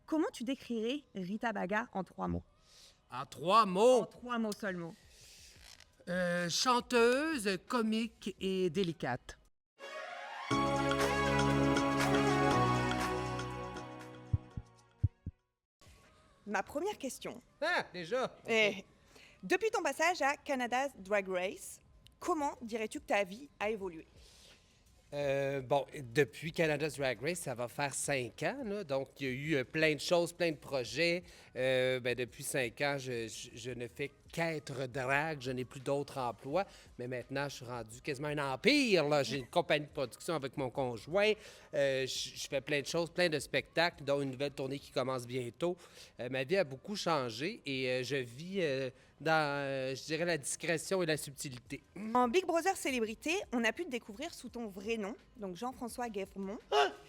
comment tu décrirais Rita Baga en 3 mots? En 3 En mots, 3 mots seulement. chanteuse, comique et délicate. Ma première question Ah, déjà? OK. est, depuis ton passage à Canada's Drag Race, comment dirais-tu que ta vie a évolué? Bon, depuis Canada's Drag Race, ça va faire 5 ans, là. Donc, il y a eu plein de choses, plein de projets. Depuis 5 ans, je ne fais qu'être drague. Je n'ai plus d'autres emplois. Mais maintenant, je suis rendu quasiment un empire, là. J'ai une compagnie de production avec mon conjoint. Je fais plein de choses, plein de spectacles, dont une nouvelle tournée qui commence bientôt. Ma vie a beaucoup changé et je vis dans, je dirais, la discrétion et la subtilité. En Big Brother Célébrité, on a pu te découvrir sous ton vrai nom, donc Jean-François Guévremont.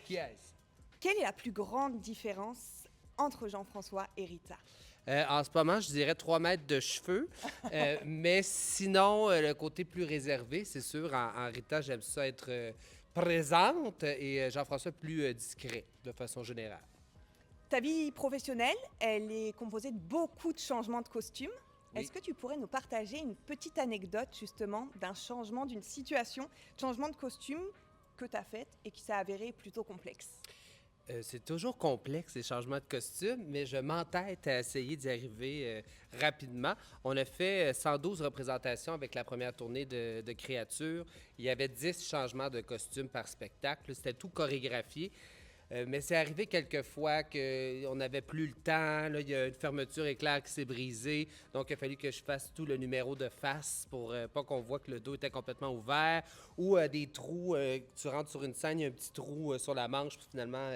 Qui est-ce? Quelle est la plus grande différence entre Jean-François et Rita? En ce moment, je dirais 3 mètres de cheveux. Mais sinon, le côté plus réservé, c'est sûr. En Rita, j'aime ça être présente et Jean-François plus discret, de façon générale. Ta vie professionnelle, elle est composée de beaucoup de changements de costumes. Oui. Est-ce que tu pourrais nous partager une petite anecdote justement d'un changement, d'une situation, changement de costume que tu as fait et qui s'est avéré plutôt complexe? C'est toujours complexe, les changements de costume, mais je m'entête à essayer d'y arriver rapidement. On a fait 112 représentations avec la première tournée de Créatures. Il y avait 10 changements de costume par spectacle. C'était tout chorégraphié. Mais c'est arrivé quelques fois qu'on n'avait plus le temps. Là, il y a une fermeture éclair qui s'est brisée. Donc, il a fallu que je fasse tout le numéro de face pour pas qu'on voit que le dos était complètement ouvert. Ou des trous. Tu rentres sur une scène, il y a un petit trou sur la manche. Puis finalement,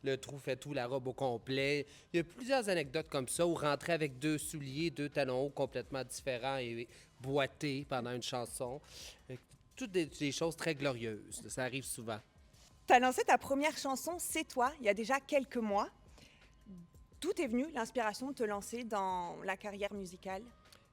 le trou fait tout, la robe au complet. Il y a plusieurs anecdotes comme ça où rentrer avec 2 souliers, 2 talons hauts complètement différents et boiter pendant une chanson. Toutes des choses très glorieuses. Ça arrive souvent. Tu as lancé ta première chanson, C'est toi, il y a déjà quelques mois. D'où est venue l'inspiration de te lancer dans la carrière musicale?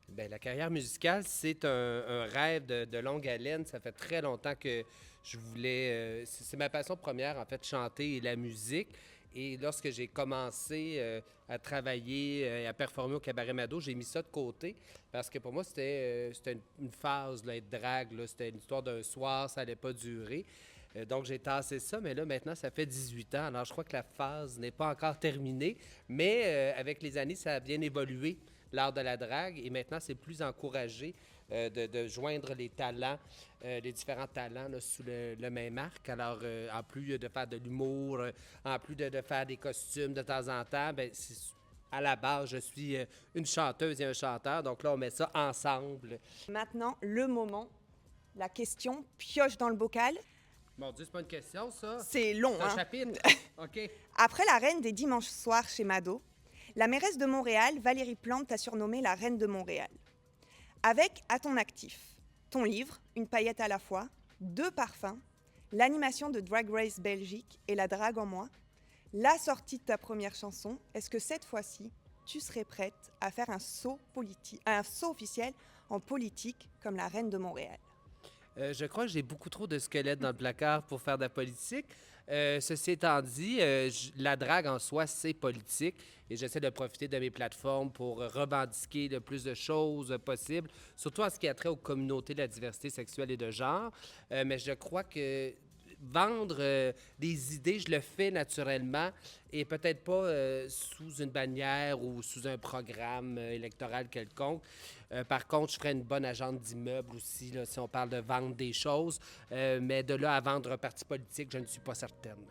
Bien, la carrière musicale, c'est un rêve de longue haleine. Ça fait très longtemps que je voulais... c'est ma passion première, en fait, chanter et la musique. Et lorsque j'ai commencé à travailler et à performer au Cabaret Mado, j'ai mis ça de côté parce que pour moi, c'était une phase, là, être drague. Là. C'était une histoire d'un soir, ça n'allait pas durer. Donc, j'ai tassé ça, mais là, maintenant, ça fait 18 ans. Alors, je crois que la phase n'est pas encore terminée, mais avec les années, ça a bien évolué, l'art de la drague, et maintenant, c'est plus encouragé de joindre les talents, les différents talents là, sous le même arc. Alors, en plus de faire de l'humour, en plus de faire des costumes de temps en temps, bien, à la base, je suis une chanteuse et un chanteur, donc là, on met ça ensemble. Maintenant, le moment, la question pioche dans le bocal. Mon Dieu, c'est pas une question, ça? C'est long, C'est un hein? chapitre? OK. Après la reine des dimanches soirs chez Mado, la mairesse de Montréal, Valérie Plante, t'a surnommée la reine de Montréal. Avec à ton actif ton livre, Une paillette à la fois, 2 parfums, l'animation de Drag Race Belgique et La drague en moi, la sortie de ta première chanson, est-ce que cette fois-ci, tu serais prête à faire un saut officiel en politique comme la reine de Montréal? Je crois que j'ai beaucoup trop de squelettes dans le placard pour faire de la politique. Ceci étant dit, la drague en soi, c'est politique et j'essaie de profiter de mes plateformes pour revendiquer le plus de choses possibles, surtout en ce qui a trait aux communautés de la diversité sexuelle et de genre. Mais je crois que vendre des idées, je le fais naturellement et peut-être pas sous une bannière ou sous un programme électoral quelconque. Par contre, je ferais une bonne agente d'immeuble aussi, là, si on parle de vendre des choses. Mais de là à vendre un parti politique, je ne suis pas certaine.